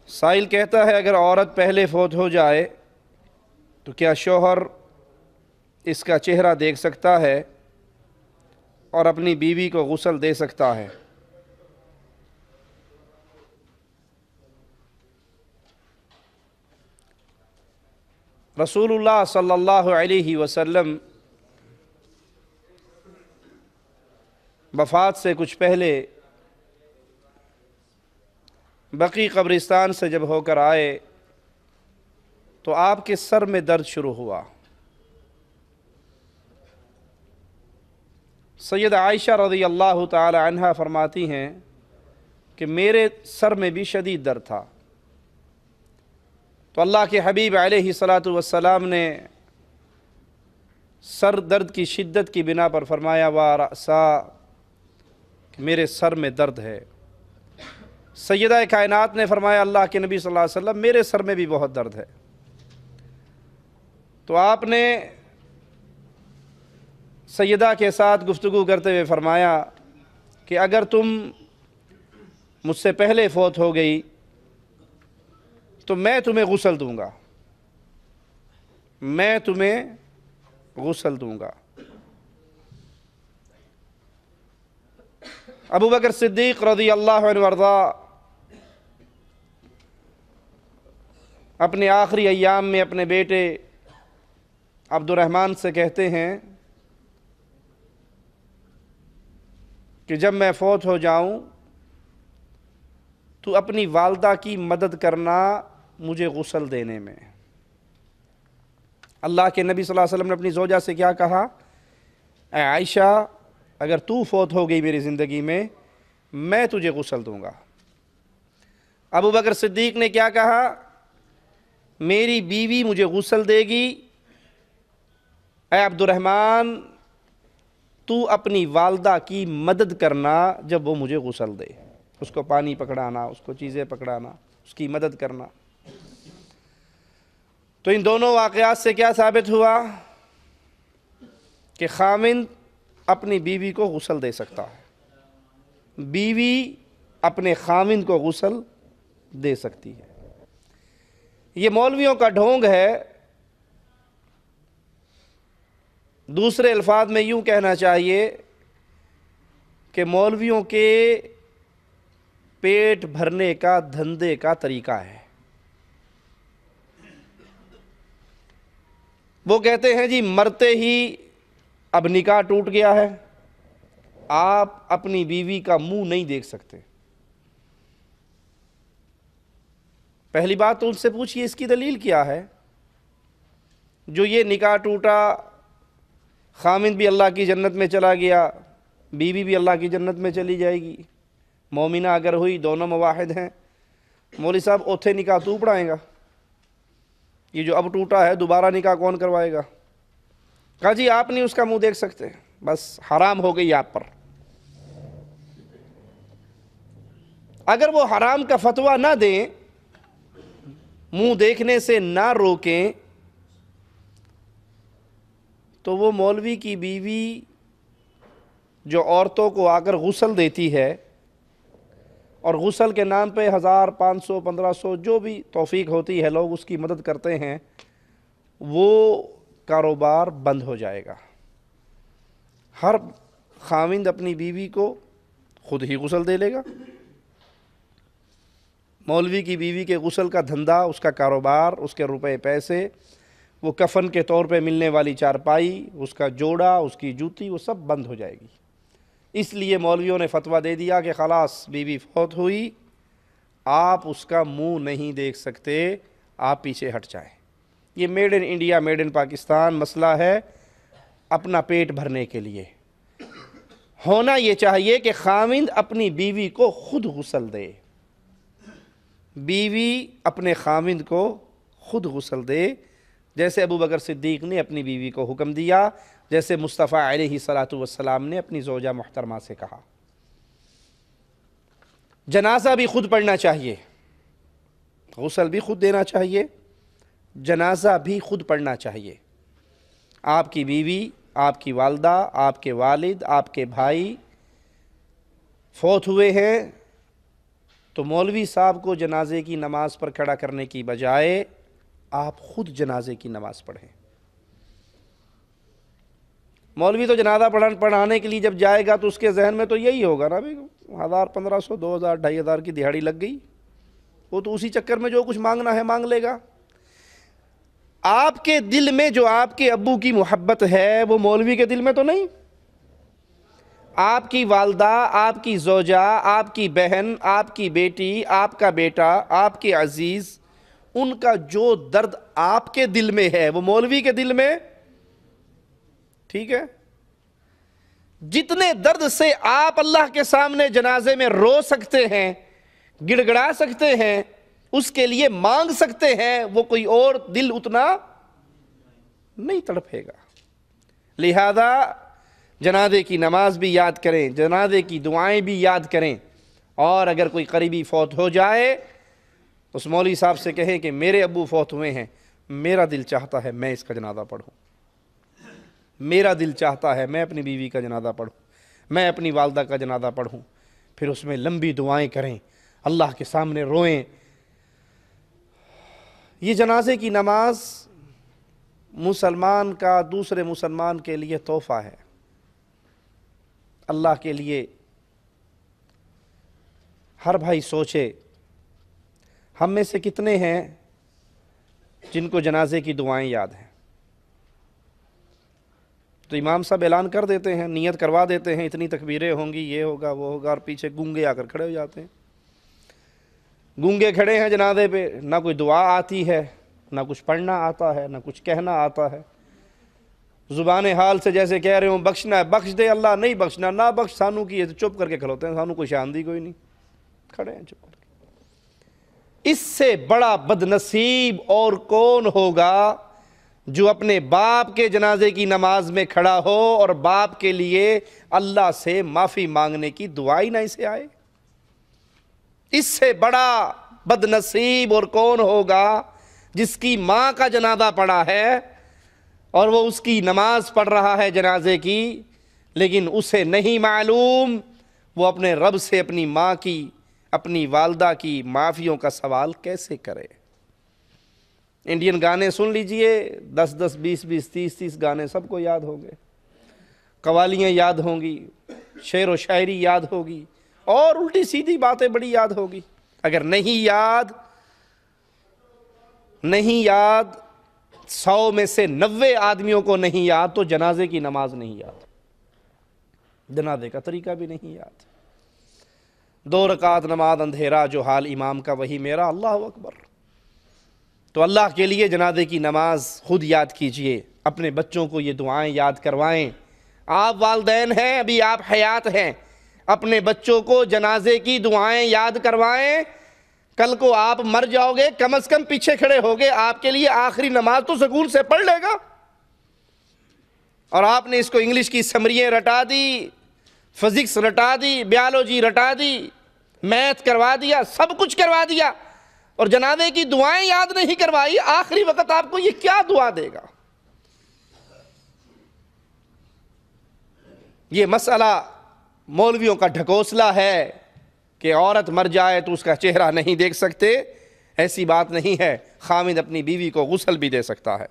साइल कहता है, अगर औरत पहले फौत हो जाए तो क्या शौहर इसका चेहरा देख सकता है और अपनी बीवी को गुस्ल दे सकता है? रसूलुल्लाह सल्लल्लाहु अलैहि वसल्लम वफ़ात से कुछ पहले बकी कब्रिस्तान से जब होकर आए तो आपके सर में दर्द शुरू हुआ। सैयद आयशा रज़ियल्लाहु ताला अन्हा फरमाती हैं कि मेरे सर में भी शदीद दर्द था। तो अल्लाह के हबीब अलैहिस्सलातु वस्सलाम ने सर दर्द की शिद्दत की बिना पर फरमाया, वा रअसा, कि मेरे सर में दर्द है। सैयदा कायनात ने फरमाया, अल्लाह के नबी सल्लल्लाहु अलैहि वसल्लम मेरे सर में भी बहुत दर्द है। तो आपने सैयदा के साथ गुफ्तगू करते हुए फरमाया कि अगर तुम मुझसे पहले फौत हो गई तो मैं तुम्हें गुस्ल दूंगा, मैं तुम्हें गुस्ल दूंगा। अबू बकर सिद्दीक़ रज़ियल्लाहु अन्हु वर्दा अपने आखिरी अय्याम में अपने बेटे अब्दुर्रहमान से कहते हैं कि जब मैं फौत हो जाऊं तो अपनी वालदा की मदद करना मुझे गुस्ल देने में। अल्लाह के नबी सल्लल्लाहु अलैहि वसल्लम ने अपनी ज़ौजा से क्या कहा? ऐ आयशा, अगर तू फौत हो गई मेरी ज़िंदगी में, मैं तुझे गुस्ल दूंगा। अबू बकर सिद्दीक़ ने क्या कहा? मेरी बीवी मुझे गुस्ल देगी। ऐ अब्दुर्रहमान, तू अपनी वालदा की मदद करना जब वो मुझे गुस्ल दे, उसको पानी पकड़ाना, उसको चीज़ें पकड़ाना, उसकी मदद करना। तो इन दोनों वाक़यात से क्या साबित हुआ कि खामिंद अपनी बीवी को गुस्ल दे सकता है, बीवी अपने खामिंद को गुस्ल दे सकती है। ये मौलवियों का ढोंग है। दूसरे अल्फाज में यूँ कहना चाहिए कि मौलवियों के पेट भरने का धंधे का तरीका है। वो कहते हैं जी मरते ही अब निकाह टूट गया है, आप अपनी बीवी का मुंह नहीं देख सकते। पहली बात तो उनसे पूछिए इसकी दलील क्या है? जो ये निकाह टूटा, खामिद भी अल्लाह की जन्नत में चला गया, बीवी भी अल्लाह की जन्नत में चली जाएगी, मोमिना अगर हुई, दोनों मुवाहिद हैं। मौलवी साहब ओथे निकाह तू पढ़ाएगा, ये जो अब टूटा है दोबारा निकाह कौन करवाएगा? कहा जी आप नहीं उसका मुंह देख सकते, बस हराम हो गई आप पर। अगर वो हराम का फतवा ना दें, मुंह देखने से ना रोकें, तो वो मौलवी की बीवी जो औरतों को आकर गुस्ल देती है और गुस्ल के नाम पे 1000, 500, 1500 जो भी तौफीक होती है लोग उसकी मदद करते हैं, वो कारोबार बंद हो जाएगा। हर खाविंद अपनी बीवी को खुद ही गुस्ल दे लेगा। मौलवी की बीवी के गुस्ल का धंधा, उसका कारोबार, उसके रुपए पैसे, वो कफन के तौर पे मिलने वाली चारपाई, उसका जोड़ा, उसकी जूती, वो सब बंद हो जाएगी। इसलिए मौलवियों ने फतवा दे दिया कि खलास बीवी फौत हुई, आप उसका मुंह नहीं देख सकते, आप पीछे हट जाएं। ये made in India, made in Pakistan मसला है अपना पेट भरने के लिए। होना ये चाहिए कि खाविंद अपनी बीवी को खुद गुस्ल दे, बीवी अपने खाविंद को खुद गुस्ल दे, जैसे अबू बकर सिद्दीक़ ने अपनी बीवी को हुक्म दिया, जैसे मुस्तफ़ा अलैहिस्सलातु वस्सलाम ने अपनी ज़ौजा मुहतरमा से कहा। जनाजा भी खुद पढ़ना चाहिए, गुस्ल भी खुद देना चाहिए, जनाजा भी खुद पढ़ना चाहिए। आपकी बीवी, आपकी वालदा, आपके वालिद, आपके भाई फौत हुए हैं तो मौलवी साहब को जनाजे की नमाज पर खड़ा करने की बजाय आप खुद जनाजे की नमाज पढ़ें। मौलवी तो जनाजा पढ़ाने के लिए जब जाएगा तो उसके जहन में तो यही होगा ना भाई, 1000, 1500, 2000, 2500 की दिहाड़ी लग गई, वो तो उसी चक्कर में जो कुछ मांगना है मांग लेगा। आपके दिल में जो आपके अब्बू की मोहब्बत है वो मौलवी के दिल में तो नहीं। आपकी वालदा, आपकी ज़ौजा, आपकी बहन, आपकी बेटी, आपका बेटा, आपके अजीज़, उनका जो दर्द आपके दिल में है वो मौलवी के दिल में, ठीक है। जितने दर्द से आप अल्लाह के सामने जनाजे में रो सकते हैं, गिड़गड़ा सकते हैं, उसके लिए मांग सकते हैं, वो कोई और दिल उतना नहीं तड़पेगा। लिहाजा जनाजे की नमाज भी याद करें, जनाजे की दुआएं भी याद करें, और अगर कोई करीबी फौत हो जाए उस मौलवी साहब से कहें कि मेरे अब्बू फौत हुए हैं, मेरा दिल चाहता है मैं इसका जनाजा पढ़ूं, मेरा दिल चाहता है मैं अपनी बीवी का जनाजा पढ़ूं, मैं अपनी वालदा का जनाजा पढ़ूं। फिर उसमें लंबी दुआएं करें, अल्लाह के सामने रोएं। ये जनाजे की नमाज मुसलमान का दूसरे मुसलमान के लिए तोहफ़ा है। अल्लाह के लिए हर भाई सोचे, हम में से कितने हैं जिनको जनाजे की दुआएं याद हैं। तो इमाम साहब ऐलान कर देते हैं, नियत करवा देते हैं, इतनी तकबीरें होंगी, ये होगा वो होगा, और पीछे गूंगे आकर खड़े हो जाते हैं। गूंगे खड़े हैं जनाजे पे, ना कोई दुआ आती है, ना कुछ पढ़ना आता है, ना कुछ कहना आता है। ज़ुबान हाल से जैसे कह रहे हो बख्शना है बख्श दे अल्लाह, नहीं बख्शना ना बख्श, सानू की है, तो चुप करके खलोते हैं, सानू कोई शांति कोई नहीं, खड़े हैं चुप करके। इससे बड़ा बदनसीब और कौन होगा जो अपने बाप के जनाजे की नमाज में खड़ा हो और बाप के लिए अल्लाह से माफ़ी मांगने की दुआ ही ना इसे आए। इससे बड़ा बदनसीब और कौन होगा जिसकी माँ का जनाजा पड़ा है और वो उसकी नमाज पढ़ रहा है जनाजे की, लेकिन उसे नहीं मालूम वो अपने रब से अपनी माँ की, अपनी वालदा की माफ़ियों का सवाल कैसे करे। इंडियन गाने सुन लीजिए, 10-10, 20-20, 30-30 गाने सबको याद होंगे, कवालियाँ याद होंगी, शेर व शायरी याद होगी, और उल्टी सीधी बातें बड़ी याद होगी। अगर नहीं याद 100 में से 90 आदमियों को नहीं याद तो जनाजे की नमाज नहीं याद, जनाजे का तरीका भी नहीं याद। 2 रकात नमाज अंधेरा जो हाल इमाम का वही मेरा, अल्लाह अकबर। तो अल्लाह के लिए जनाजे की नमाज खुद याद कीजिए, अपने बच्चों को ये दुआएं याद करवाएं। आप वालिदैन हैं, अभी आप हयात हैं, अपने बच्चों को जनाजे की दुआएं याद करवाएं। कल को आप मर जाओगे, कम से कम पीछे खड़े होगे, आपके लिए आखिरी नमाज तो सुकून से पढ़ लेगा। और आपने इसको इंग्लिश की समरियां रटा दी, फिजिक्स रटा दी, बायोलॉजी रटा दी, मैथ करवा दिया, सब कुछ करवा दिया, और जनाजे की दुआएं याद नहीं करवाई। आखिरी वक्त आपको ये क्या दुआ देगा? ये मसला मौलवियों का ढकोसला है कि औरत मर जाए तो उसका चेहरा नहीं देख सकते। ऐसी बात नहीं है, खामिद अपनी बीवी को गुस्ल भी दे सकता है।